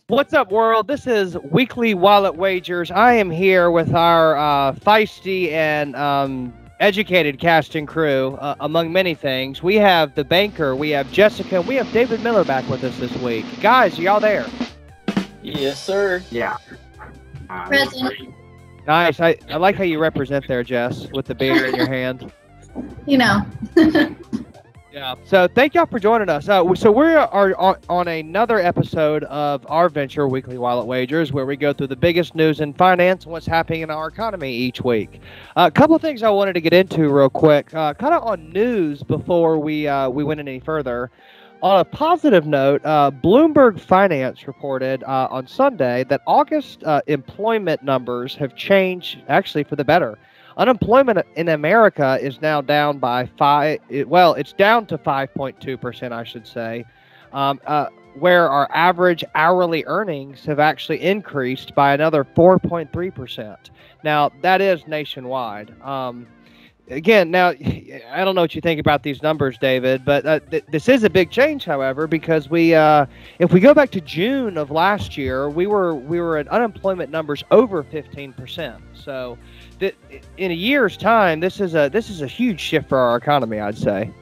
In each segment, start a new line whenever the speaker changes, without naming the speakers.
What's up, world? This is Weekly Wallet Wagers. I am here with our feisty and educated cast and crew, among many things. We have the banker, we have Jessica, and we have David Miller back with us this week. Guys, y'all there?
Yes, sir.
Yeah.
Present.
Nice. I like how you represent there, Jess, with the beer in your hand.
You know.
Yeah. So thank y'all for joining us. So we are on another episode of our venture, Weekly Wallet Wagers, where we go through the biggest news in finance and what's happening in our economy each week. A couple of things I wanted to get into real quick, kind of on news before we went any further. On a positive note, Bloomberg Finance reported on Sunday that August employment numbers have changed actually for the better. Unemployment in America is now down by it's down to 5.2%, I should say, where our average hourly earnings have actually increased by another 4.3%. Now, that is nationwide. Again, now, I don't know what you think about these numbers, David, but this is a big change, however, because if we go back to June of last year, we were at unemployment numbers over 15%. So, in a year's time, this is a huge shift for our economy, I'd say.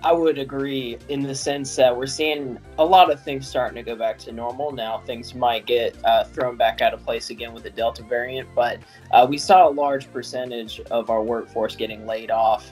I would agree in the sense that we're seeing a lot of things starting to go back to normal. Now things might get thrown back out of place again with the Delta variant, but we saw a large percentage of our workforce getting laid off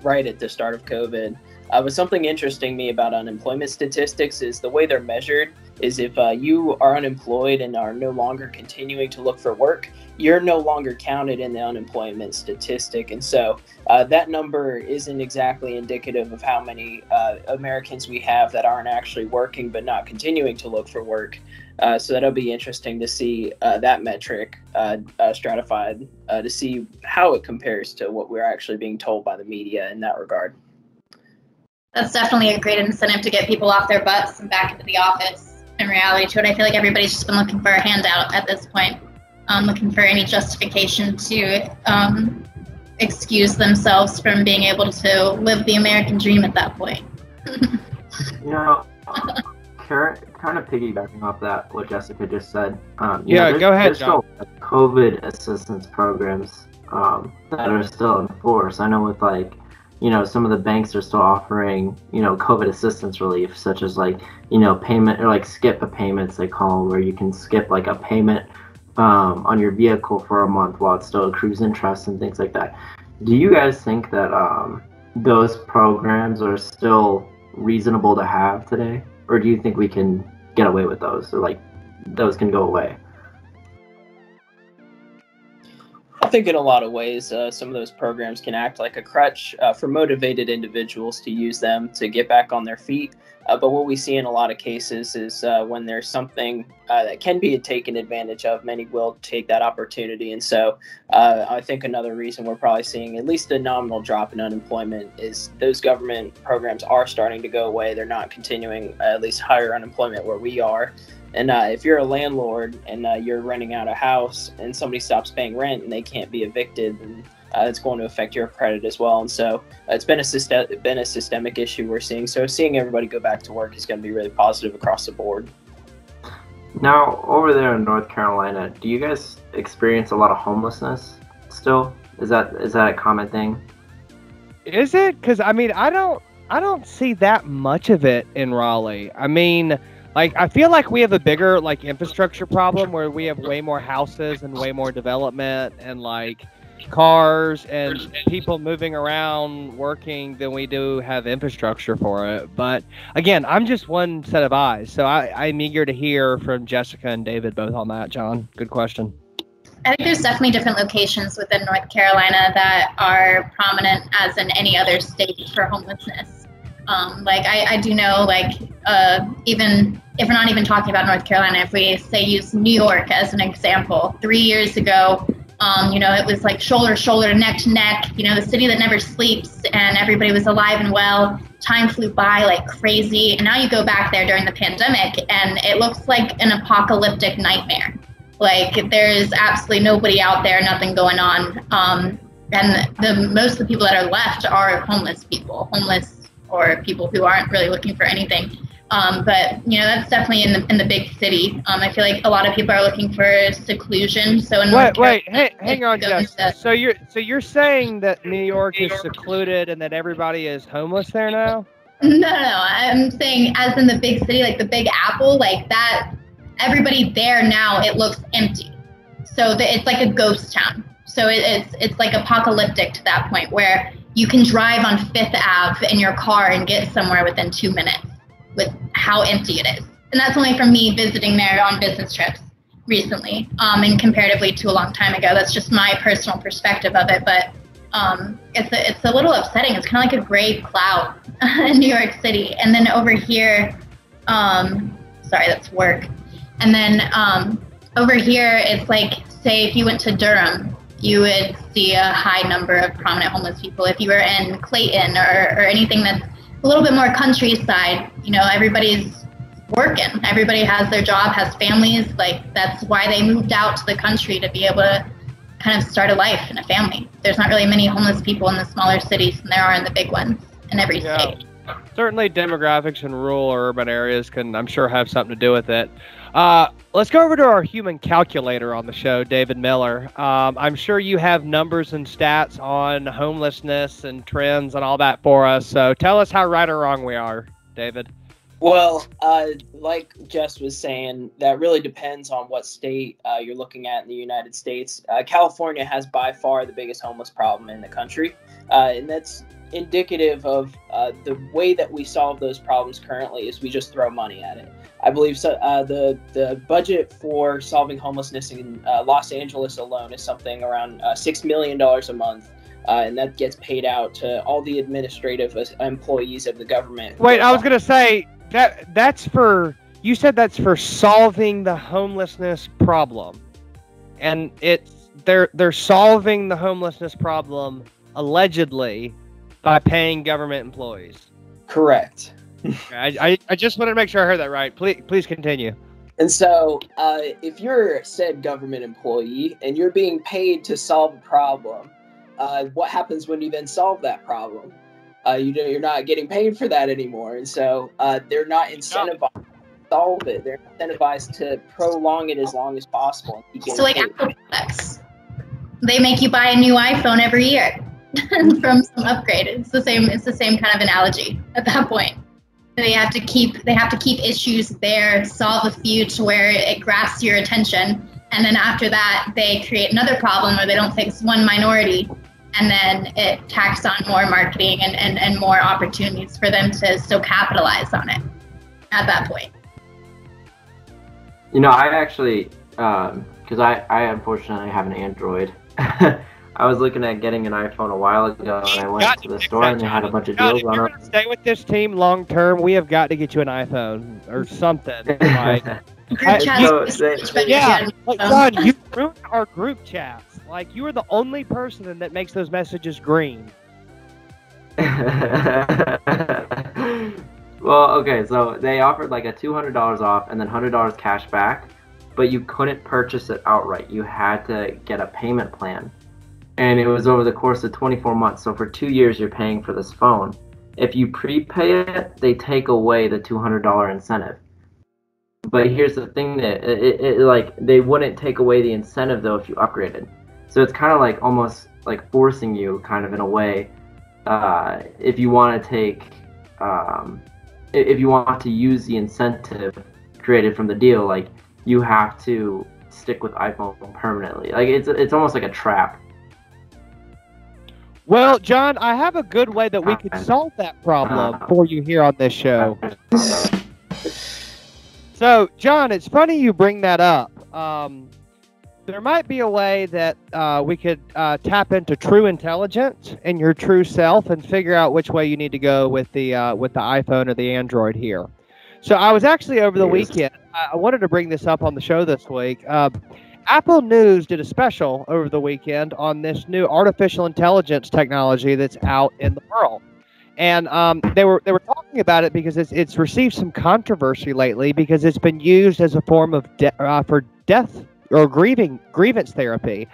right at the start of COVID. But something interesting to me about unemployment statistics is the way they're measured is if you are unemployed and are no longer continuing to look for work, you're no longer counted in the unemployment statistic. And so that number isn't exactly indicative of how many Americans we have that aren't actually working but not continuing to look for work. So that'll be interesting to see that metric stratified to see how it compares to what we're actually being told by the media in that regard.
That's definitely a great incentive to get people off their butts and back into the office. In reality to it, I feel like everybody's just been looking for a handout at this point, looking for any justification to excuse themselves from being able to live the American dream at that point.
You know, kind of piggybacking off that, what Jessica just said.
Go ahead,
there's
John.
still COVID assistance programs that are still in force. I know with some of the banks are still offering, COVID assistance relief, such as payment or skip a payments, they call them, where you can skip a payment on your vehicle for a month while it still accrues interest and things like that. Do you guys think that those programs are still reasonable to have today? Or do you think we can get away with those, or those can go away?
I think in a lot of ways, some of those programs can act like a crutch for motivated individuals to use them to get back on their feet. But what we see in a lot of cases is when there's something that can be taken advantage of, many will take that opportunity. And so I think another reason we're probably seeing at least a nominal drop in unemployment is those government programs are starting to go away. They're not continuing at least higher unemployment where we are. And if you're a landlord and you're renting out a house and somebody stops paying rent and they can't be evicted, then it's going to affect your credit as well. And so it's been a systemic issue we're seeing. So seeing everybody go back to work is going to be really positive across the board.
Now, over there in North Carolina, do you guys experience a lot of homelessness still? Is that a common thing?
Is it? Because I don't see that much of it in Raleigh. I feel like we have a bigger infrastructure problem where we have way more houses and way more development and cars and people moving around working than we do have infrastructure for it. But again, I'm just one set of eyes, so I'm eager to hear from Jessica and David both on that. John, good question.
I think there's definitely different locations within North Carolina that are prominent as in any other state for homelessness. I do know, even if we're not even talking about North Carolina, if we use New York as an example, 3 years ago, it was shoulder to shoulder, neck to neck, the city that never sleeps, and everybody was alive and well. Time flew by like crazy. And now you go back there during the pandemic and it looks like an apocalyptic nightmare. There's absolutely nobody out there, nothing going on. and most of the people that are left are homeless or people who aren't really looking for anything. But you know, that's definitely in the big city. I feel like a lot of people are looking for seclusion. So in
hang on, Jess. So you're saying that New York is secluded and that everybody is homeless there now?
No, I'm saying as in the big city, like the Big Apple, like that. Everybody there now, it looks empty. So it's like a ghost town. So it's like apocalyptic to that point where you can drive on Fifth Ave in your car and get somewhere within 2 minutes with how empty it is. And that's only from me visiting there on business trips recently, and comparatively to a long time ago. That's just my personal perspective of it. But it's a little upsetting. It's kind of like a gray cloud in New York City. And then over here, sorry, that's work. And then over here, it's like, say, if you went to Durham, you would see a high number of prominent homeless people. If you were in Clayton or anything that's a little bit more countryside, you know, everybody's working. Everybody has their job, has families. Like, that's why they moved out to the country, to be able to kind of start a life and a family. There's not really many homeless people in the smaller cities than there are in the big ones in every state.
Certainly demographics in rural or urban areas can, I'm sure, have something to do with it. Let's go over to our human calculator on the show, David Miller. I'm sure you have numbers and stats on homelessness and trends and all that for us. So tell us how right or wrong we are, David.
Well, like Jess was saying, that really depends on what state you're looking at in the United States. California has by far the biggest homeless problem in the country, and that's indicative of the way that we solve those problems currently is we just throw money at it. I believe so. The budget for solving homelessness in Los Angeles alone is something around $6 million a month, and that gets paid out to all the administrative employees of the government.
Wait, I was going to say that's for, you said that's for solving the homelessness problem, and they're solving the homelessness problem allegedly by paying government employees.
Correct.
I just wanted to make sure I heard that right. Please continue.
And so, if you're said government employee and you're being paid to solve a problem, what happens when you then solve that problem? You're not getting paid for that anymore, and so they're not incentivized to solve it. They're incentivized to prolong it as long as possible.
So, like Apple products, they make you buy a new iPhone every year from some upgrade. It's the same kind of analogy at that point. They have to keep issues there, solve a few to where it grasps your attention, and then after that they create another problem, or they don't fix one minority, and then it tacks on more marketing and more opportunities for them to still capitalize on it at that point.
You know, I actually, because I unfortunately have an Android. I was looking at getting an iPhone a while ago, and I went to the store and they had a bunch of deals on it. If you're going to
stay with this team long term, we have got to get you an iPhone or something. Like, John, you ruined our group chats. Like, you are the only person that makes those messages green.
Well, okay, so they offered like a $200 off and then $100 cash back, but you couldn't purchase it outright. You had to get a payment plan. And it was over the course of 24 months. So for 2 years, you're paying for this phone. If you prepay it, they take away the $200 incentive. But here's the thing, that like they wouldn't take away the incentive though if you upgraded. So it's kind of like almost like forcing you, kind of in a way, if you want to take, if you want to use the incentive created from the deal, like you have to stick with iPhone permanently. Like it's almost like a trap.
Well, John, I have a good way that we could solve that problem for you here on this show. So, John, it's funny you bring that up. There might be a way that we could tap into true intelligence and your true self and figure out which way you need to go with the iPhone or the Android here. So I was actually over the weekend. I wanted to bring this up on the show this week. Apple News did a special over the weekend on this new artificial intelligence technology that's out in the world. And they were talking about it because it's received some controversy lately because it's been used as a form of for death or grievance therapy,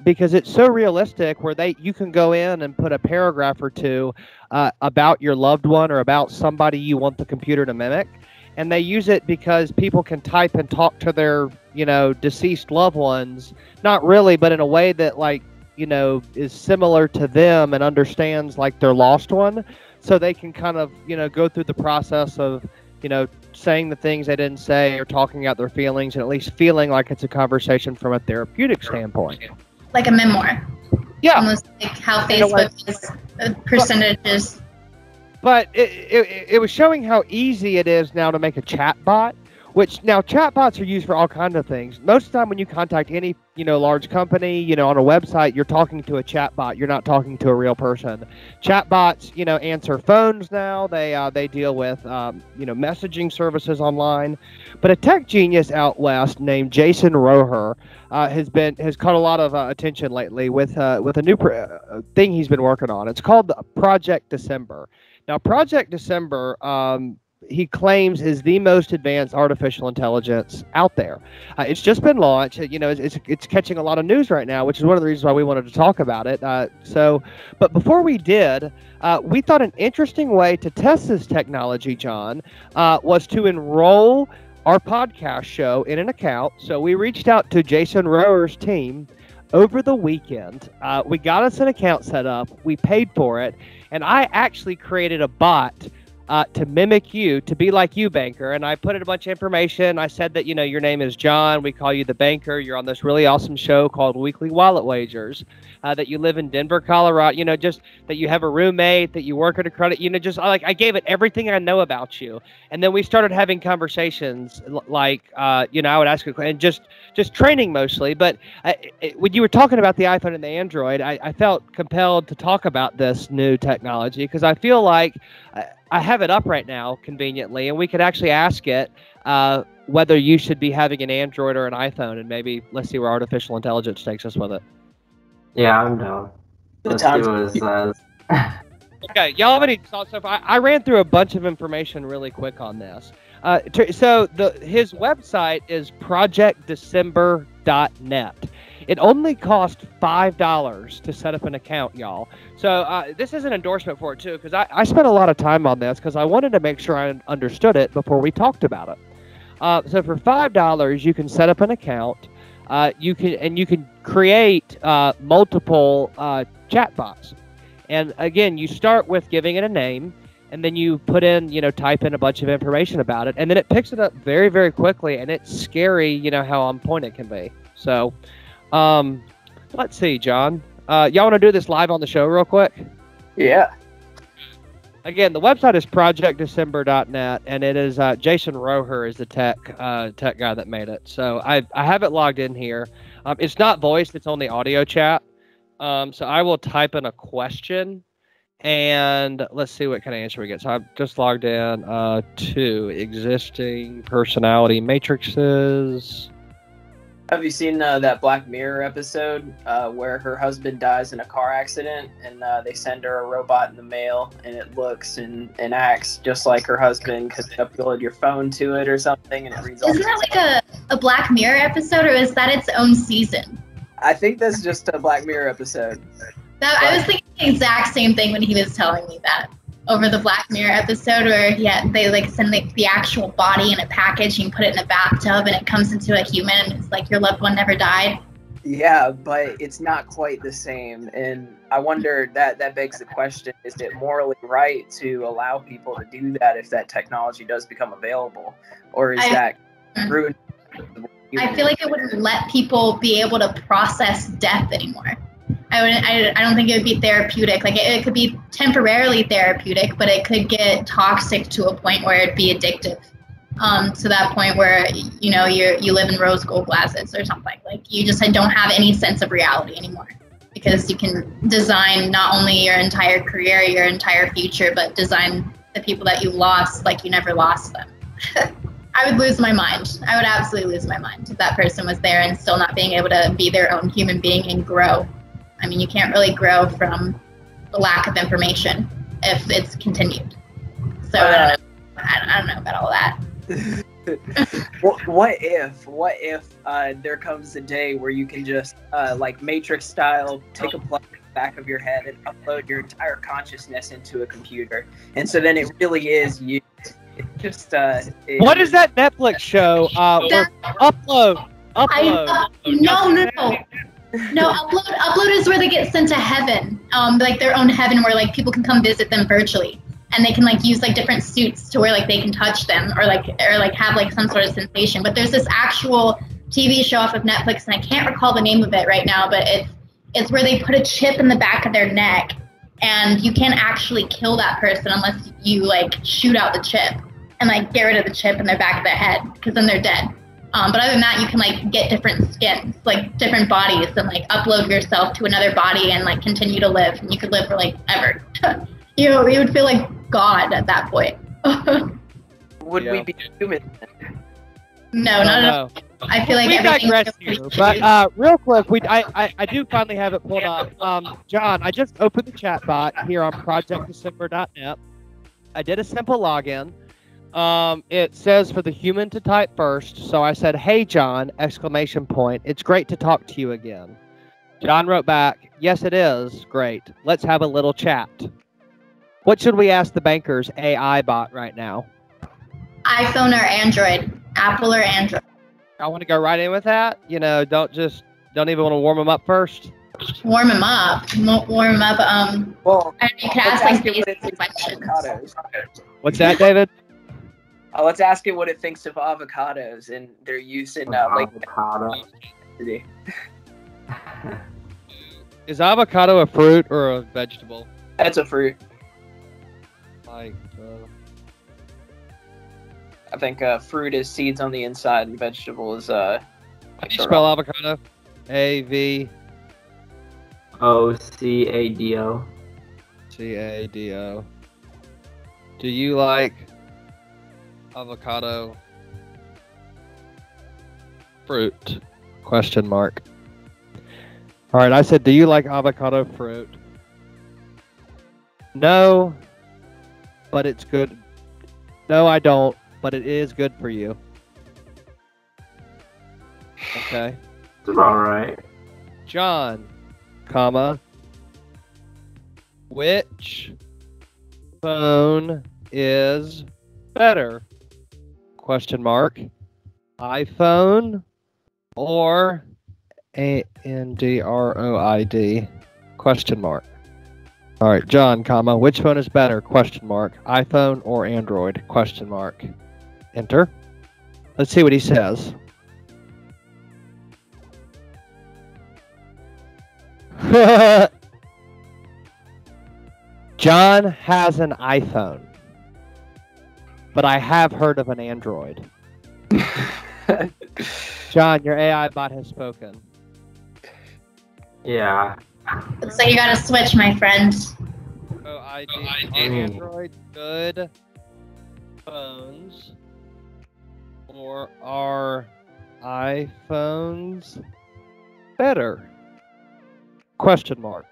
because it's so realistic where you can go in and put a paragraph or two about your loved one or about somebody you want the computer to mimic. And they use it because people can type and talk to their, deceased loved ones, not really, but in a way that is similar to them and understands like their lost one. So they can kind of, go through the process of, saying the things they didn't say or talking out their feelings and at least feeling like it's a conversation from a therapeutic standpoint.
Like a memoir.
Yeah.
Almost like how Facebook is percentages.
But it was showing how easy it is now to make a chat bot, which now chat bots are used for all kinds of things. Most of the time when you contact any, large company, on a website, you're talking to a chat bot. You're not talking to a real person. Chat bots, answer phones now. They deal with, messaging services online. But a tech genius out west named Jason Rohrer has caught a lot of attention lately with a new thing he's been working on. It's called Project December. Now, Project December, he claims is the most advanced artificial intelligence out there. It's just been launched. It's catching a lot of news right now, which is one of the reasons why we wanted to talk about it. But before we did, we thought an interesting way to test this technology, John, was to enroll our podcast show in an account. So we reached out to Jason Rohrer's team over the weekend. We got us an account set up. We paid for it. And I actually created a bot to mimic you, to be like you, banker. And I put in a bunch of information. I said that, your name is John. We call you the banker. You're on this really awesome show called Weekly Wallet Wagers, that you live in Denver, Colorado, just that you have a roommate, that you work at a credit, I gave it everything I know about you. And then we started having conversations I would ask you, and just training mostly. But when you were talking about the iPhone and the Android, I felt compelled to talk about this new technology because I feel like I have it up right now conveniently, and we could actually ask it whether you should be having an Android or an iPhone, and maybe let's see where artificial intelligence takes us with it.
Yeah, I'm down. Let's see what it says.
Okay, y'all have any thoughts so far? I ran through a bunch of information really quick on this. So his website is projectdecember.net. It only cost $5 to set up an account, y'all. So this is an endorsement for it, too, because I spent a lot of time on this because I wanted to make sure I understood it before we talked about it. So for $5, you can set up an account. You can create multiple chatbots. And, again, you start with giving it a name, and then you put in, type in a bunch of information about it, and then it picks it up very, very quickly, and it's scary, how on point it can be. So... let's see, John. Y'all want to do this live on the show real quick?
Yeah.
Again, the website is projectdecember.net, and it is Jason Rohrer is the tech guy that made it. So I have it logged in here. It's not voice; it's only audio chat. So I will type in a question, and let's see what kind of answer we get. So I've just logged in to existing personality matrices.
Have you seen that Black Mirror episode where her husband dies in a car accident and they send her a robot in the mail and it looks and acts just like her husband because you upload your phone to it or something and it reads all.
Isn't that like a Black Mirror episode, or is that its own season?
I think that's just a Black Mirror episode.
I was thinking the exact same thing when he was telling me that over the Black Mirror episode where they send the actual body in a package and you put it in a bathtub and it comes into a human and it's like your loved one never died.
Yeah, but it's not quite the same. And I wonder that begs the question, is it morally right to allow people to do that if that technology does become available? Or is that rude?
I feel like it wouldn't let people be able to process death anymore. I don't think it would be therapeutic. Like it could be temporarily therapeutic, but it could get toxic to a point where it'd be addictive. To that point where you live in rose gold glasses or something. Like you just don't have any sense of reality anymore because you can design not only your entire career, your entire future, but design the people that you lost like you never lost them. I would lose my mind. I would absolutely lose my mind if that person was there and still not being able to be their own human being and grow. I mean, you can't really grow from the lack of information if it's continued. So I don't know about all that.
What if there comes a day where you can just like Matrix style take a plug in the back of your head and upload your entire consciousness into a computer, and so then it really is you. It just
what is that Netflix show? Upload.
No, upload is where they get sent to heaven, like their own heaven, where like people can come visit them virtually, and they can like use like different suits to where like they can touch them or like have like some sort of sensation. But there's this actual TV show off of Netflix, and I can't recall the name of it right now, but it's where they put a chip in the back of their neck, and you can't actually kill that person unless you like shoot out the chip and like get rid of the chip in their back of their head, because then they're dead. But other than that, you can like get different skins, like different bodies, and like upload yourself to another body and like continue to live. And you could live for like ever. You would feel like God at that point.
Would we be human?
No, not at all. I feel like
we
everything.
digress here, but real quick, I do finally have it pulled up. John, I just opened the chat bot here on ProjectDecember.net. I did a simple login. It says for the human to type first, so I said, "Hey John!" ! It's great to talk to you again. John wrote back, "Yes, it is great. Let's have a little chat." What should we ask the banker's AI bot right now?
iPhone or Android? Apple or Android?
I want to go right in with that. You know, don't even want to warm them up first.
Warm them up. Warm them up.
Well,
and you can ask like basic questions.
What's that, David?
Let's ask it what it thinks of avocados and their use in
avocado.
Is avocado a fruit or a vegetable?
That's a fruit.
Like,
I think fruit is seeds on the inside, and vegetable is
how do you spell avocado? A-V...
O-C-A-D-O.
C-A-D-O. Do you like avocado fruit? Question mark. All right, I said, do you like avocado fruit? No, but it's good. No, I don't, but it is good for you. Okay.
It's all right.
John, comma, which phone is better? Question mark. iPhone or Android? Question mark. All right, John, comma, which phone is better? Question mark. iPhone or Android? Question mark. Enter. Let's see what he says. John has an iPhone, but I have heard of an Android. John, your AI bot has spoken.
Yeah.
Looks like you gotta switch, my friend.
So I did Android good phones, or are iPhones better? Question mark.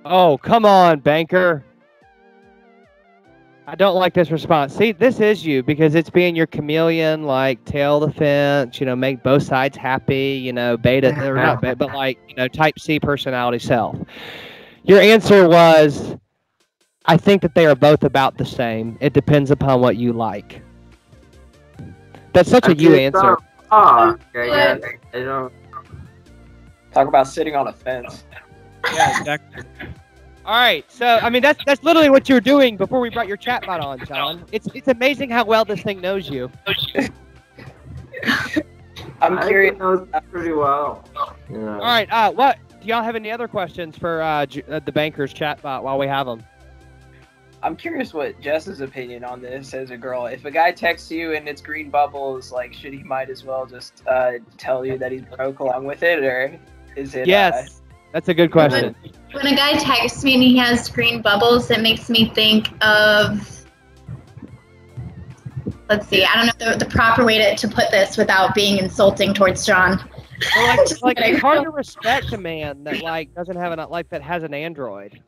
Oh, come on, banker. I don't like this response. See, this is you, because it's being your chameleon, like, tail the fence, you know, make both sides happy, you know, beta, or not beta, but like, you know, type C personality self. Your answer was, I think that they are both about the same. It depends upon what you like. That's such a you answer.
Oh, okay, yeah. I don't...
Talk about sitting on a fence.
Yeah, exactly. All right, so I mean that's literally what you were doing before we brought your chatbot on, John. It's amazing how well this thing knows you.
I'm curious.
It knows pretty well. Yeah.
All right, what do y'all have any other questions for the banker's chatbot while we have them?
I'm curious what Jess's opinion on this as a girl. If a guy texts you and it's green bubbles, like, should he might as well just tell you that he's broke along with it, or is it?
Yes, that's a good question.
When a guy texts me and he has green bubbles, it makes me think of, let's see, I don't know the proper way to put this without being insulting towards John.
Well, like it's hard to respect a man that like doesn't have that has an Android.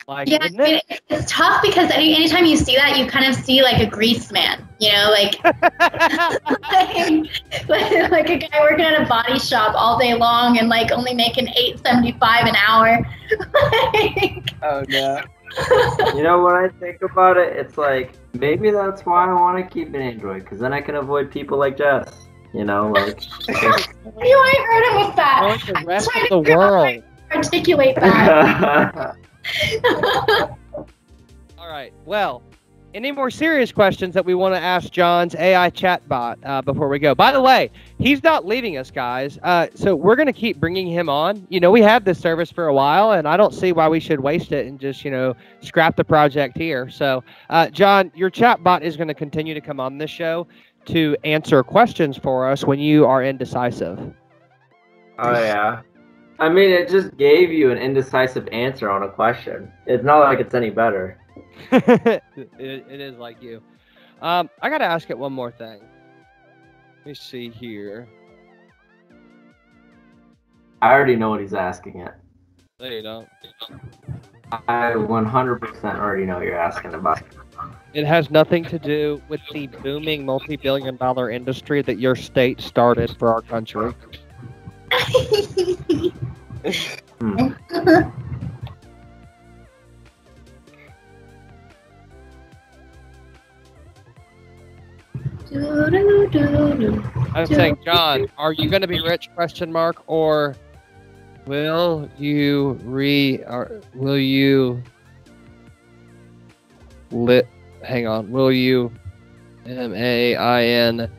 Like,
Yeah,
isn't it?
it's tough because anytime you see that, you kind of see like a grease man, like like a guy working at a body shop all day long and like only making $8.75 an hour.
Oh no.
You know, when I think about it, it's like maybe that's why I want to keep an Android, because then I can avoid people like Jess. Like.
You ain't heard him with that.
Like the rest
trying
of the
to figure out how
world.
to articulate that.
All right. Well, any more serious questions that we want to ask John's AI chatbot before we go? By the way, he's not leaving us, guys. So we're going to keep bringing him on. We had this service for a while, and I don't see why we should waste it and just, scrap the project here. So, John, your chatbot is going to continue to come on this show to answer questions for us when you are indecisive.
Oh, yeah. I mean, it just gave you an indecisive answer on a question. It's not like it's any better.
it is like you. I got to ask it one more thing. Let me see here.
I already know what he's asking it.
No, you don't.
I 100% already know what you're asking about.
It has nothing to do with the booming multi-billion-dollar industry that your state started for our country. I'm saying, John, are you going to be rich? ? Or will you hang on, will you MAIN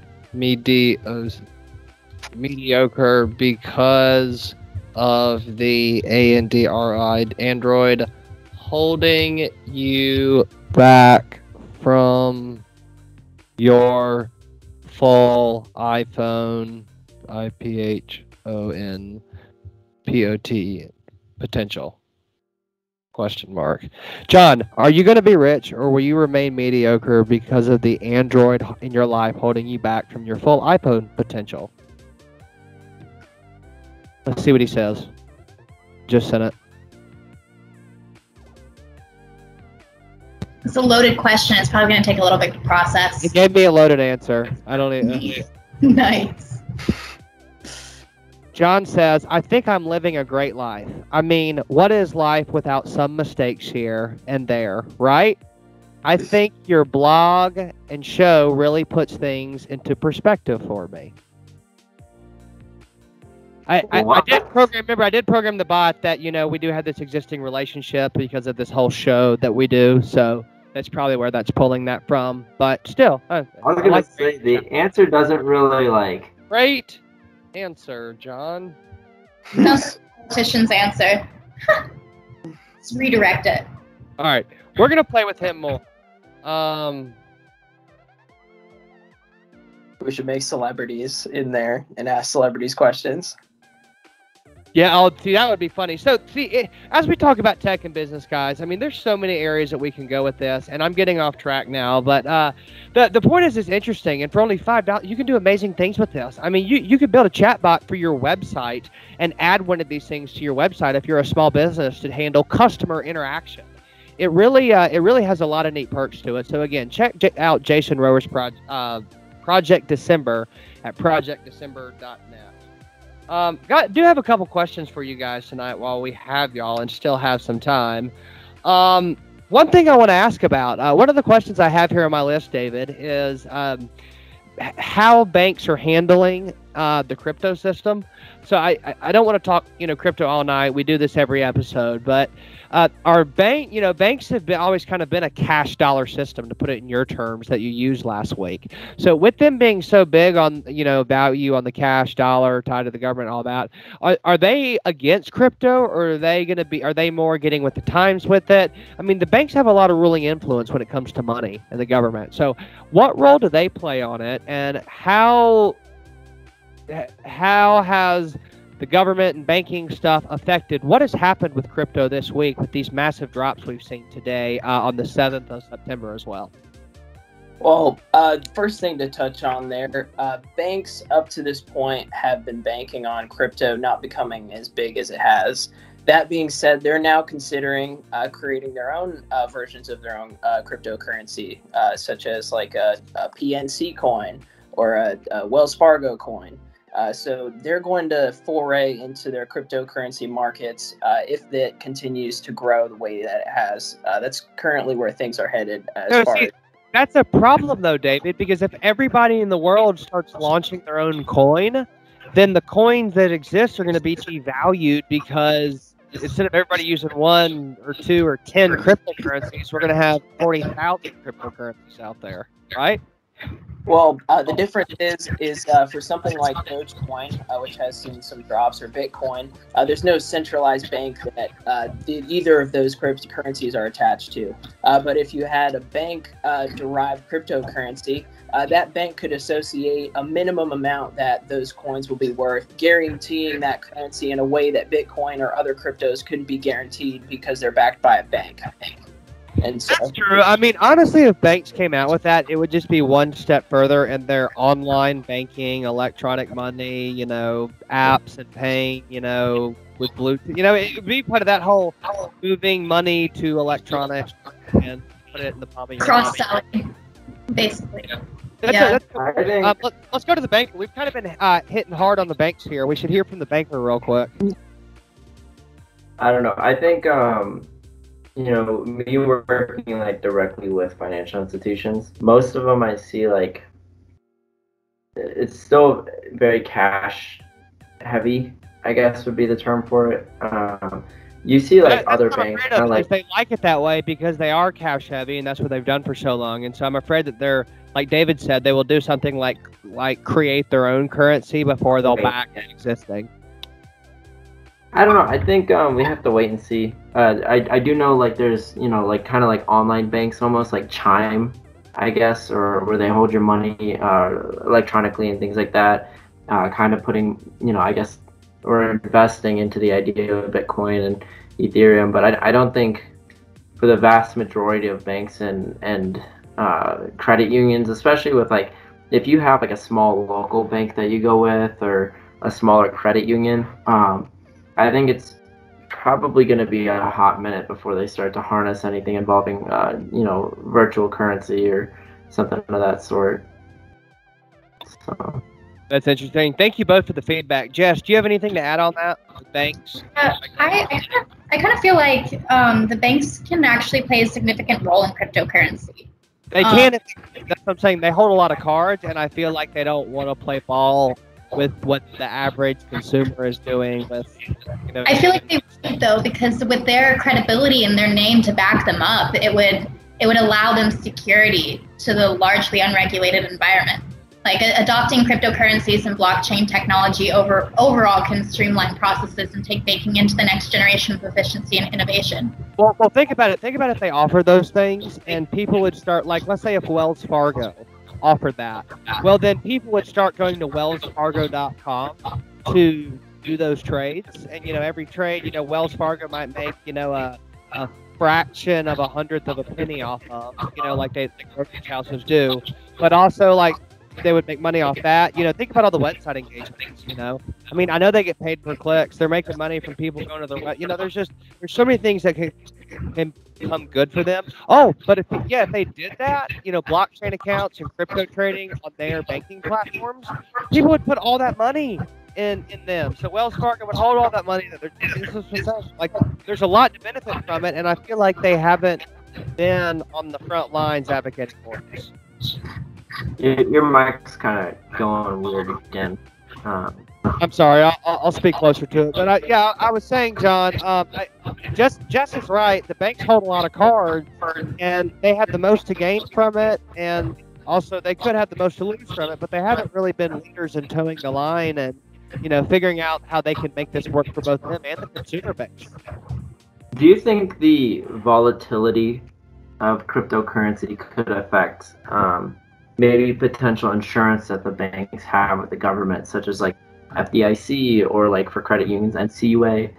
mediocre because of the Android holding you back from your full iPhone IPHONPOT potential ? John, are you going to be rich or will you remain mediocre because of the Android in your life holding you back from your full iPhone potential? Let's see what he says. Just sent it.
It's a loaded question. It's probably going to take a little bit to process.
He gave me a loaded answer. I don't even.
Nice.
John says, I think I'm living a great life. I mean, what is life without some mistakes here and there, right? I think your blog and show really puts things into perspective for me. I did program the bot that, we do have this existing relationship because of this whole show that we do. So that's probably where that's pulling that from. But still.
I was going to say, the answer doesn't really
Great answer, John.
That's the politician's answer. Let's redirect it.
All right. We're going to play with him more.
We should make celebrities in there and ask celebrities questions.
Yeah, that would be funny. So, as we talk about tech and business, guys, I mean, there's so many areas that we can go with this, and I'm getting off track now, but the point is, it's interesting, and for only $5, you can do amazing things with this. I mean, you could build a chatbot for your website and add one of these things to your website if you're a small business to handle customer interaction. It really has a lot of neat perks to it. So, again, check out Jason Rohrer's Project December at projectdecember.net. Do have a couple questions for you guys tonight while we have y'all and still have some time. One thing I want to ask about, one of the questions I have here on my list, David, is how banks are handling the crypto system. So I don't want to talk, crypto all night. We do this every episode, but our banks have always kind of been a cash dollar system, to put it in your terms that you used last week. So with them being so big on, value on the cash dollar tied to the government and all that, are they against crypto, or are they more getting with the times with it? I mean, the banks have a lot of ruling influence when it comes to money and the government. So what role do they play on it, and how has the government and banking stuff affected what has happened with crypto this week with these massive drops we've seen today on the 7th of September as well?
Well, first thing to touch on there, banks up to this point have been banking on crypto not becoming as big as it has. That being said, they're now considering creating their own versions of their own cryptocurrency, such as like a PNC coin or a Wells Fargo coin. So they're going to foray into their cryptocurrency markets if it continues to grow the way that it has. That's currently where things are headed
That's a problem, though, David, because if everybody in the world starts launching their own coin, then the coins that exist are going to be devalued because instead of everybody using 1 or 2 or 10 cryptocurrencies, we're going to have 40,000 cryptocurrencies out there, right?
Well, the difference is for something like Dogecoin, which has seen some drops, or Bitcoin, there's no centralized bank that either of those cryptocurrencies are attached to. But if you had a bank-derived cryptocurrency, that bank could associate a minimum amount that those coins will be worth, guaranteeing that currency in a way that Bitcoin or other cryptos couldn't be guaranteed because they're backed by a bank. And so,
that's true. I mean, honestly, if banks came out with that, it would just be one step further in their online banking, electronic money, apps and paying, with Bluetooth. It would be part of that whole moving money to electronics and put it in the palm of your hand.
Cross-selling, basically.
Let's go to the bank. We've kind of been hitting hard on the banks here. We should hear from the banker real quick.
I don't know. I think me working directly with financial institutions, most of them I see it's still very cash heavy, I guess would be the term for it. You see other banks
they like it that way because they are cash heavy and that's what they've done for so long. And so I'm afraid that they're, like David said, they will do something like create their own currency before they'll back existing.
I don't know. I think we have to wait and see. I do know there's kind of online banks almost like Chime, I guess, or where they hold your money electronically and things like that. Kind of putting I guess, or investing into the idea of Bitcoin and Ethereum. But I don't think for the vast majority of banks and credit unions, especially with if you have a small local bank that you go with or a smaller credit union. I think it's probably going to be a hot minute before they start to harness anything involving, virtual currency or something of that sort. So.
That's interesting. Thank you both for the feedback. Jess, do you have anything to add on that? Thanks.
I kind of feel like the banks can actually play a significant role in cryptocurrency.
They can. That's what I'm saying. They hold a lot of cards, and I feel like they don't want to play ball with what the average consumer is doing with,
I feel like they would, though, because with their credibility and their name to back them up, it would allow them security to the largely unregulated environment. Adopting cryptocurrencies and blockchain technology overall can streamline processes and take banking into the next generation of efficiency and innovation.
Well, think about it. Think about if they offer those things and people would start, let's say if Wells Fargo offered that. Well, then people would start going to wellsfargo.com to do those trades. And, every trade, Wells Fargo might make, a fraction of 1/100th of a penny off of, like brokerage houses do. But also, they would make money off that. Think about all the website engagements, I mean, I know they get paid per clicks. They're making money from people going to their website. There's so many things that can become good for them. Oh, but if they did that, blockchain accounts and crypto trading on their banking platforms, people would put all that money in them. So Wells Fargo would hold all that money that they're there's a lot to benefit from it, and I feel like they haven't been on the front lines advocating for this.
Your mic's kind of going weird again.
I'm sorry. I'll speak closer to it. But I was saying, John, Jess is right. The banks hold a lot of cards, and they have the most to gain from it, and also they could have the most to lose from it. But they haven't really been leaders in towing the line and figuring out how they can make this work for both them and the consumer base.
Do you think the volatility of cryptocurrency could affect maybe potential insurance that the banks have with the government, such as FDIC or for credit unions and CUA?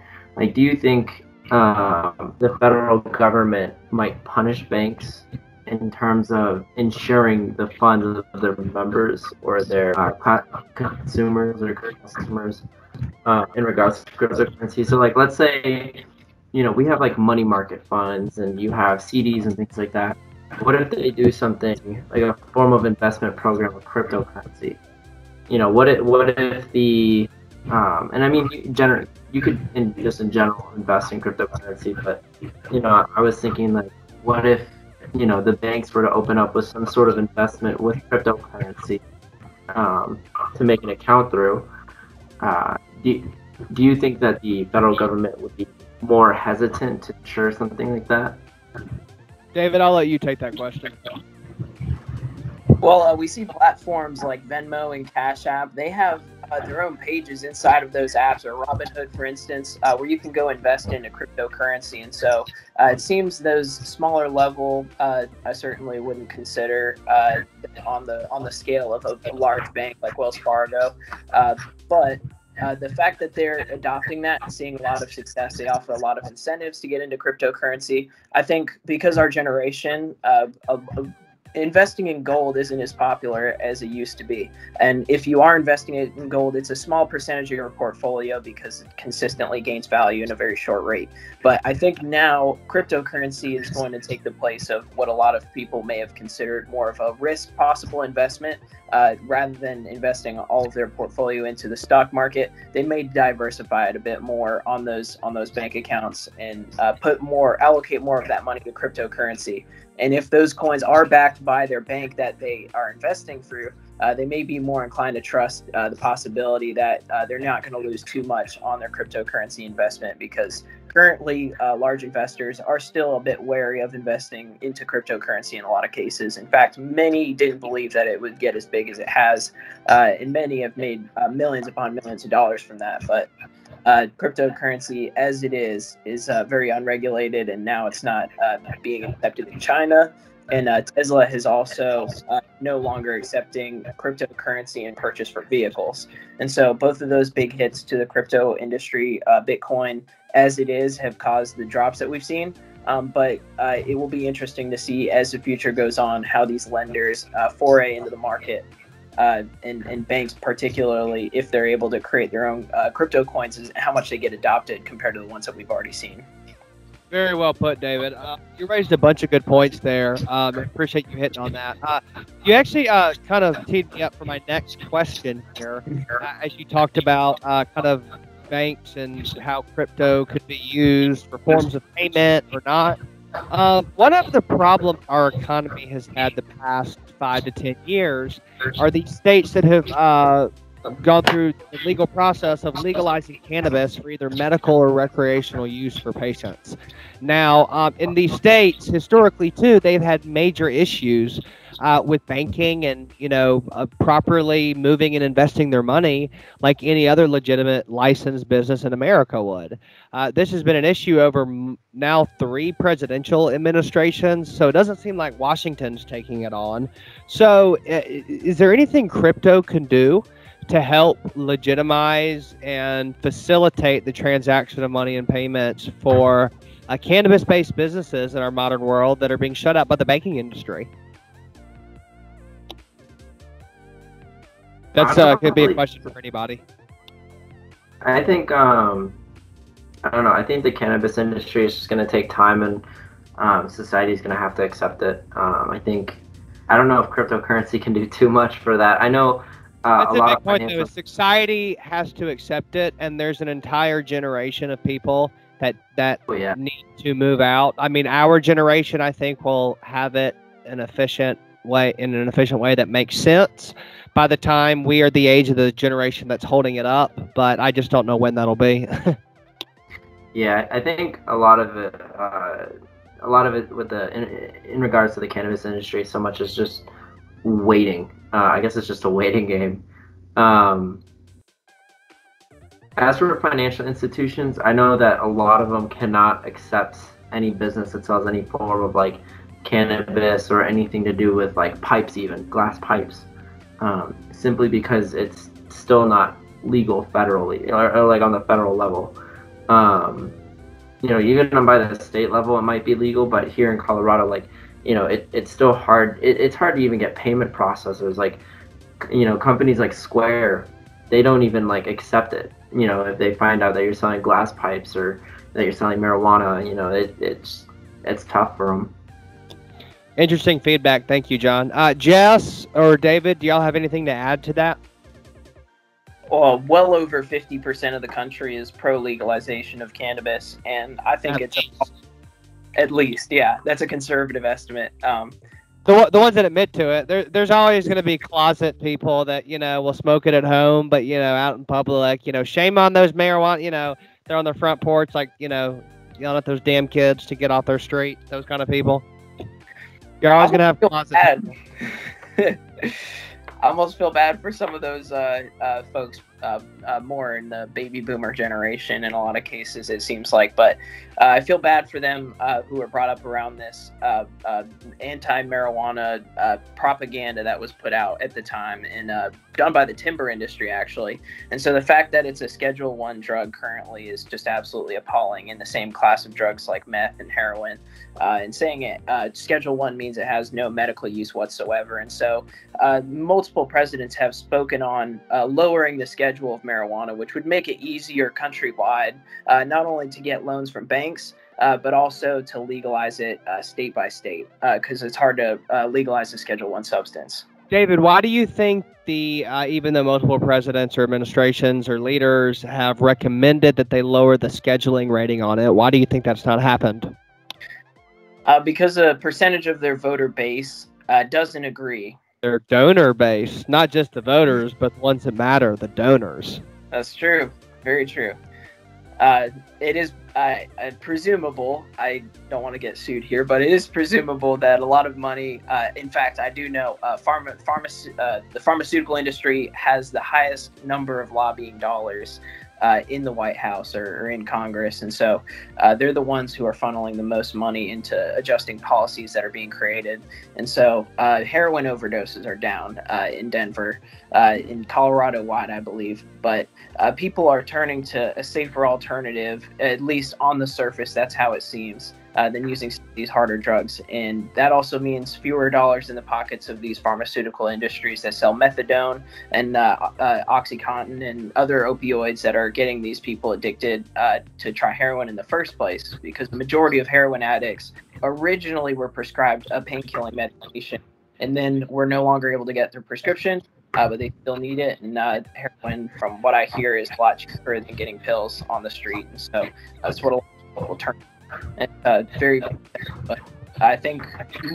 Do you think the federal government might punish banks in terms of ensuring the funds of their members or their consumers or customers in regards to cryptocurrency. So like, let's say, we have like money market funds and you have CDs and things like that. What if they do something like a form of investment program with cryptocurrency? What if the and I mean, you could just in general invest in cryptocurrency, but I was thinking like, what if the banks were to open up with some sort of investment with cryptocurrency to make an account through? Do you think that the federal government would be more hesitant to insure something like that?
David, I'll let you take that question.
Well, we see platforms like Venmo and Cash App. They have their own pages inside of those apps, or Robinhood, for instance, where you can go invest in a cryptocurrency. And so it seems those smaller level, I certainly wouldn't consider on the scale of a large bank like Wells Fargo. But the fact that they're adopting that and seeing a lot of success, they offer a lot of incentives to get into cryptocurrency. I think because our generation investing in gold isn't as popular as it used to be. And if you are investing in gold, it's a small percentage of your portfolio because it consistently gains value in a very short rate. But I think now cryptocurrency is going to take the place of what a lot of people may have considered more of a risk possible investment. Rather than investing all of their portfolio into the stock market, they may diversify it a bit more on those bank accounts and allocate more of that money to cryptocurrency. And if those coins are backed by their bank that they are investing through, they may be more inclined to trust the possibility that they're not going to lose too much on their cryptocurrency investment, because currently large investors are still a bit wary of investing into cryptocurrency in a lot of cases. In fact, many didn't believe that it would get as big as it has, and many have made millions upon millions of dollars from that. But cryptocurrency as it is very unregulated, and now it's not being accepted in China. And Tesla is also no longer accepting cryptocurrency and purchase for vehicles. And so both of those big hits to the crypto industry, Bitcoin as it is, have caused the drops that we've seen. But it will be interesting to see as the future goes on how these lenders foray into the market. And banks, particularly if they're able to create their own crypto coins, is how much they get adopted compared to the ones that we've already seen.
Very well put, David. You raised a bunch of good points there. Appreciate you hitting on that. You actually kind of teed me up for my next question here, as you talked about kind of banks and how crypto could be used for forms of payment or not. One of the problems our economy has had the past 5 to 10 years are these states that have gone through the legal process of legalizing cannabis for either medical or recreational use for patients. Now, in these states, historically too, they've had major issues with banking and, properly moving and investing their money like any other legitimate licensed business in America would. This has been an issue over now 3 presidential administrations, so it doesn't seem like Washington's taking it on. So is there anything crypto can do to help legitimize and facilitate the transaction of money and payments for cannabis-based businesses in our modern world that are being shut out by the banking industry? That's could be a question for anybody.
I think I don't know. I think the cannabis industry is just going to take time, and society is going to have to accept it. I don't know if cryptocurrency can do too much for that. I know.
That's a big point, though. Society has to accept it, and there's an entire generation of people that need to move out. I mean, our generation, I think, will have it in an efficient way that makes sense by the time we are the age of the generation that's holding it up. But I just don't know when that'll be.
Yeah, I think a lot of it with in regards to the cannabis industry, so much is just waiting. I guess it's just a waiting game. As for financial institutions, I know that a lot of them cannot accept any business that sells any form of like cannabis or anything to do with like pipes, even glass pipes, simply because it's still not legal federally or like on the federal level. Even by the state level, it might be legal, but here in Colorado, like, it's still hard. It's hard to even get payment processors. Like, companies like Square, they don't even like accept it. If they find out that you're selling glass pipes or that you're selling marijuana, it's tough for them.
Interesting feedback. Thank you, John. Jess or David, do y'all have anything to add to that?
Well over 50% of the country is pro-legalization of cannabis, and I think at least, yeah, that's a conservative estimate.
The ones that admit to it, there's always going to be closet people that, will smoke it at home, but, out in public, shame on those marijuana, they're on their front porch, like, yelling at those damn kids to get off their street, those kind of people. You're always going to have closet
people. I almost feel bad for some of those folks more in the baby boomer generation in a lot of cases, it seems like. But I feel bad for them who were brought up around this anti-marijuana propaganda that was put out at the time and done by the timber industry, actually. And so the fact that it's a Schedule I drug currently is just absolutely appalling, in the same class of drugs like meth and heroin. And saying it, Schedule I means it has no medical use whatsoever. And so multiple presidents have spoken on lowering the schedule of marijuana, which would make it easier countrywide, not only to get loans from banks, but also to legalize it state by state, because it's hard to legalize a Schedule I substance.
David, why do you think even though multiple presidents or administrations or leaders have recommended that they lower the scheduling rating on it, why do you think that's not happened?
Because a percentage of their voter base doesn't agree.
Their donor base, not just the voters, but the ones that matter, the donors.
That's true. Very true. It is presumable, I don't want to get sued here, but it is presumable that a lot of money, in fact, I do know the pharmaceutical industry has the highest number of lobbying dollars in the White House or in Congress. And so they're the ones who are funneling the most money into adjusting policies that are being created. And so heroin overdoses are down in Denver, in Colorado wide, I believe. But people are turning to a safer alternative, at least on the surface. That's how it seems. Than using these harder drugs. And that also means fewer dollars in the pockets of these pharmaceutical industries that sell methadone and OxyContin and other opioids that are getting these people addicted to try heroin in the first place, because the majority of heroin addicts originally were prescribed a pain-killing medication and then were no longer able to get their prescription, but they still need it. And heroin, from what I hear, is a lot cheaper than getting pills on the street. And so that's what a lot of people will turn. And very, but I think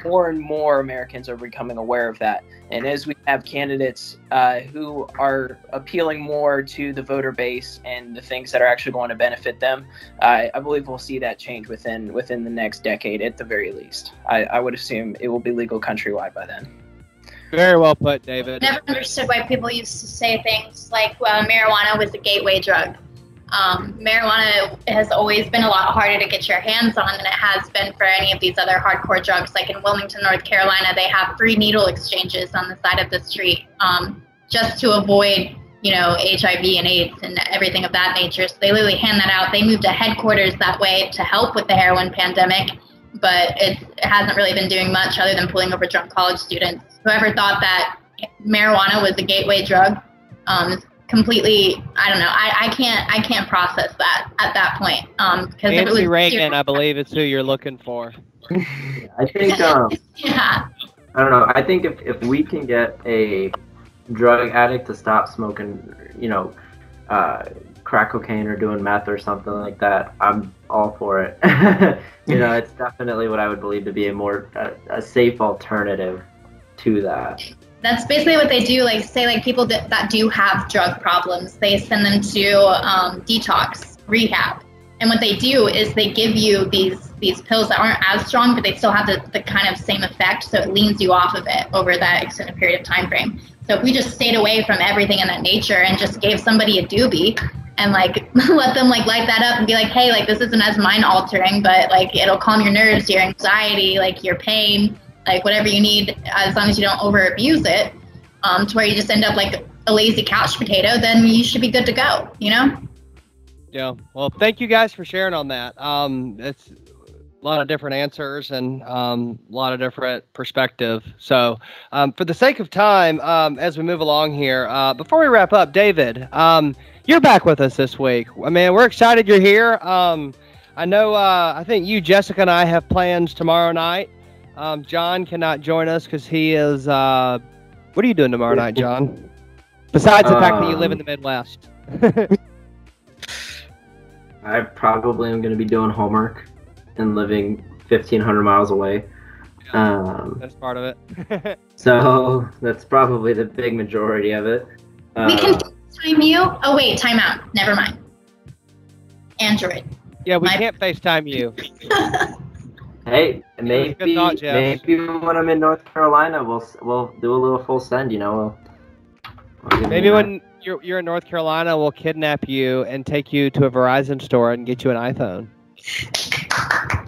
more and more Americans are becoming aware of that. And as we have candidates who are appealing more to the voter base and the things that are actually going to benefit them, I believe we'll see that change within the next decade at the very least. I would assume it will be legal countrywide by then.
Very well put, David.
Never understood why people used to say things like, well, marijuana was a gateway drug. Marijuana has always been a lot harder to get your hands on than it has been for any of these other hardcore drugs. Like in Wilmington, North Carolina, they have free needle exchanges on the side of the street, just to avoid, HIV and AIDS and everything of that nature. So they literally hand that out. They moved a headquarters that way to help with the heroin pandemic, but it hasn't really been doing much other than pulling over drunk college students. Whoever thought that marijuana was a gateway drug, completely, I don't know. I can't process that at that point. Because
Nancy Reagan, I believe, is who you're looking for.
I think.
Yeah.
I don't know. I think if we can get a drug addict to stop smoking, crack cocaine or doing meth or something like that, I'm all for it. It's definitely what I would believe to be a safe alternative to that.
That's basically what they do. Like, say, like people that do have drug problems, they send them to detox rehab. And what they do is they give you these pills that aren't as strong, but they still have the kind of same effect. So it leans you off of it over that extended period of time frame. So if we just stayed away from everything in that nature and just gave somebody a doobie and like let them like light that up and be like, hey, like this isn't as mind altering, but like it'll calm your nerves, your anxiety, like your pain, like whatever you need, as long as you don't over abuse it, to where you just end up like a lazy couch potato, then you should be good to go,
Yeah. Well, thank you guys for sharing on that. a lot of different answers and a lot of different perspective. So, for the sake of time, as we move along here, before we wrap up, David, you're back with us this week. I mean, we're excited you're here. I know. I think you, Jessica, and I have plans tomorrow night. John cannot join us because he is. What are you doing tomorrow night, John? Besides the fact that you live in the Midwest.
I probably am going to be doing homework and living 1,500 miles away.
That's part of it.
So that's probably the big majority of it.
We can FaceTime you. Oh wait, time out. Never mind. Android.
Yeah, we can't FaceTime you.
Hey, maybe
maybe
when I'm in North Carolina, we'll do a little full send. You know,
maybe when you're in North Carolina, we'll kidnap you and take you to a Verizon store and get you an iPhone.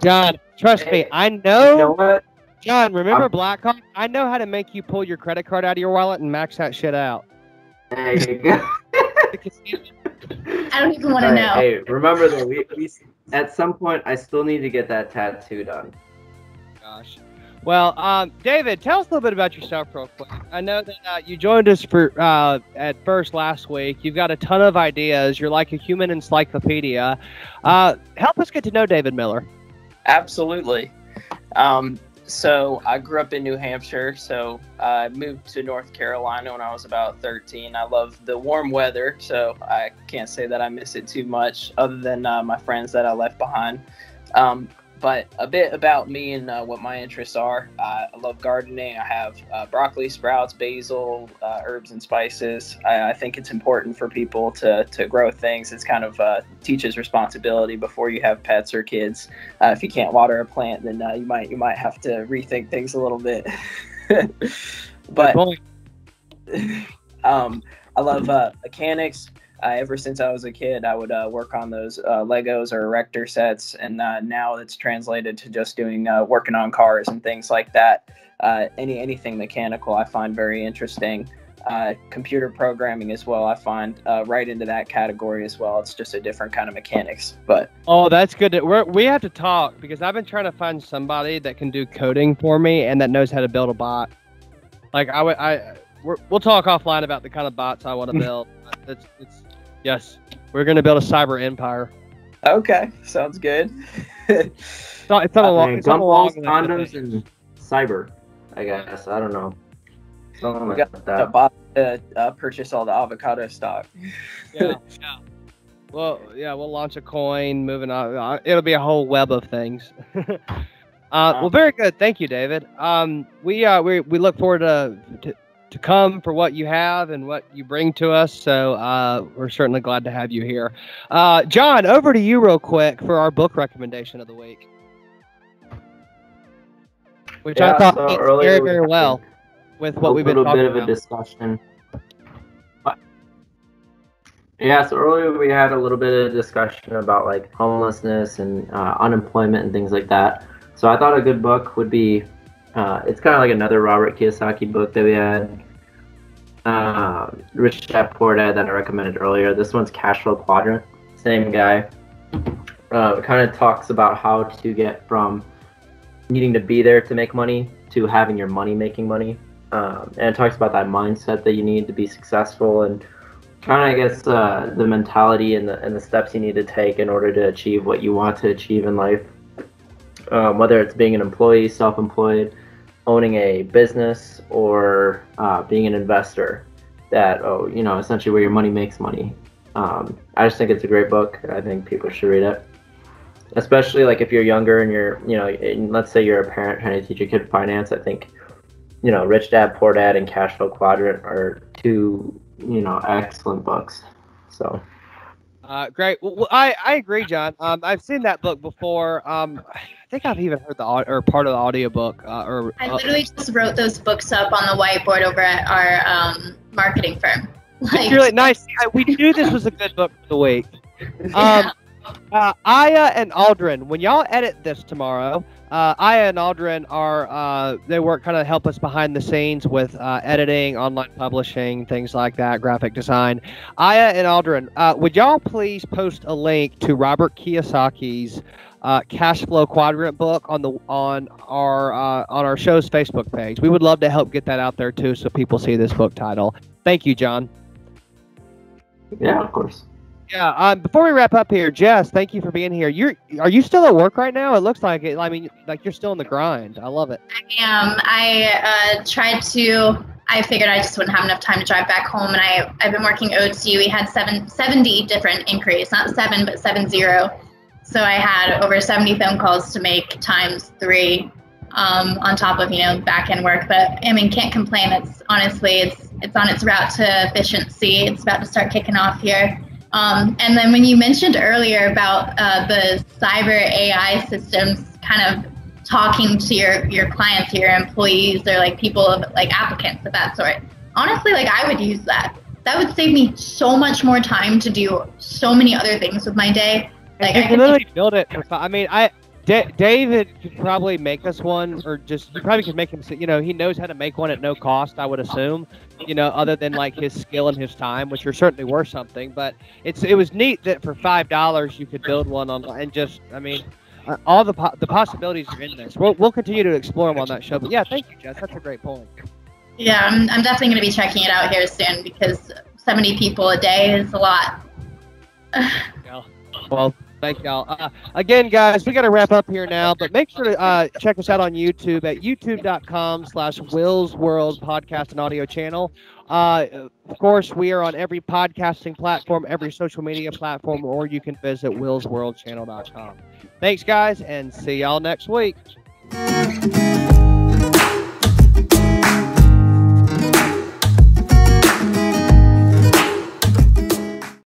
John, trust me, I know.
You know what?
John, remember Blackhawk? I know how to make you pull your credit card out of your wallet and max that shit out.
There you go.
I don't even want to know.
Hey, remember though, we at some point I still need to get that tattoo done.
Gosh. Well, David, tell us a little bit about yourself real quick. I know that you joined us for at first last week. You've got a ton of ideas. You're like a human encyclopedia. Help us get to know David Miller.
Absolutely. So I grew up in New Hampshire, so I moved to North Carolina when I was about 13. I love the warm weather, so I can't say that I miss it too much, other than my friends that I left behind. But a bit about me and what my interests are. I love gardening. I have broccoli, sprouts, basil, herbs and spices. I think it's important for people to grow things. It's kind of teaches responsibility before you have pets or kids. If you can't water a plant, then you might have to rethink things a little bit. But I love mechanics. Ever since I was a kid, I would work on those Legos or erector sets, and now it's translated to just doing working on cars and things like that. Anything mechanical I find very interesting. Computer programming as well, I find right into that category as well. It's just a different kind of mechanics. But
that's good. We have to talk because I've been trying to find somebody that can do coding for me and that knows how to build a bot. Like we'll talk offline about the kind of bots I want to build. Yes, we're going to build a cyber empire.
Okay, sounds good.
It's not a long
condoms and cyber, I guess. I don't know. Something
We
like
got
that.
a bot to purchase all the avocado stock.
Yeah. Well, yeah, we'll launch a coin. Moving on, it'll be a whole web of things. Well, very good. Thank you, David. We look forward to come for what you have and what you bring to us. So we're certainly glad to have you here. John, over to you real quick for our book recommendation of the week, which I thought fits very, very well with what we've been talking about. A little bit of a discussion.
Yeah, so earlier we had a little bit of discussion about like homelessness and unemployment and things like that. So I thought a good book would be it's kind of like another Robert Kiyosaki book that we had. Rich Dad Poor Dad that I recommended earlier. This one's Cash Flow Quadrant. Same guy. It kind of talks about how to get from needing to be there to make money to having your money making money. And it talks about that mindset that you need to be successful and kind of, I guess, the mentality and the steps you need to take in order to achieve what you want to achieve in life. Whether it's being an employee, self-employed, owning a business, or being an investor, that essentially where your money makes money. I just think it's a great book. I think people should read it, especially like if you're younger and and let's say you're a parent trying to teach your kid finance. I think Rich Dad Poor Dad and Cash Flow Quadrant are two excellent books. So
great. Well, I agree, John. I've seen that book before. I think I've even heard part of the audiobook.
I literally just wrote those books up on the whiteboard over at our marketing firm.
It's really nice. We knew this was a good book for the week. Aya and Aldrin, when y'all edit this tomorrow, Aya and Aldrin they work kind of help us behind the scenes with editing, online publishing, things like that, graphic design. Aya and Aldrin, would y'all please post a link to Robert Kiyosaki's cash flow quadrant book on our show's Facebook page. We would love to help get that out there too, so people see this book title. Thank you, John.
Yeah, of course.
Yeah. Before we wrap up here, Jess, thank you for being here. Are you still at work right now? It looks like it. I mean, like you're still in the grind. I love it.
I am. I figured I just wouldn't have enough time to drive back home, and I've been working OT. We had 70 different inquiries, not 7, but 70. So I had over 70 phone calls to make times 3, on top of back end work. But I mean, can't complain. It's honestly it's on its route to efficiency. It's about to start kicking off here. And then when you mentioned earlier about the cyber AI systems kind of talking to your clients, your employees, or like people, like applicants of that sort, honestly, like I would use that. That would save me so much more time to do so many other things with my day. Like
I could literally build it. I mean, David could probably make us one, or just you probably could make him. He knows how to make one at no cost. I would assume. Other than like his skill and his time, which are certainly worth something. But it was neat that for $5 you could build one on, and just all the possibilities are in this. We'll continue to explore them on that show. But yeah, thank you, Jess. That's a great point.
Yeah, I'm definitely going to be checking it out here soon, because 70 people a day is a lot.
Yeah. Well, thank y'all. Again, guys, we got to wrap up here now, but make sure to check us out on YouTube at youtube.com/Will's World Podcast and Audio Channel. Of course, we are on every podcasting platform, every social media platform, or you can visit willsworldchannel.com. Thanks, guys, and see y'all next week.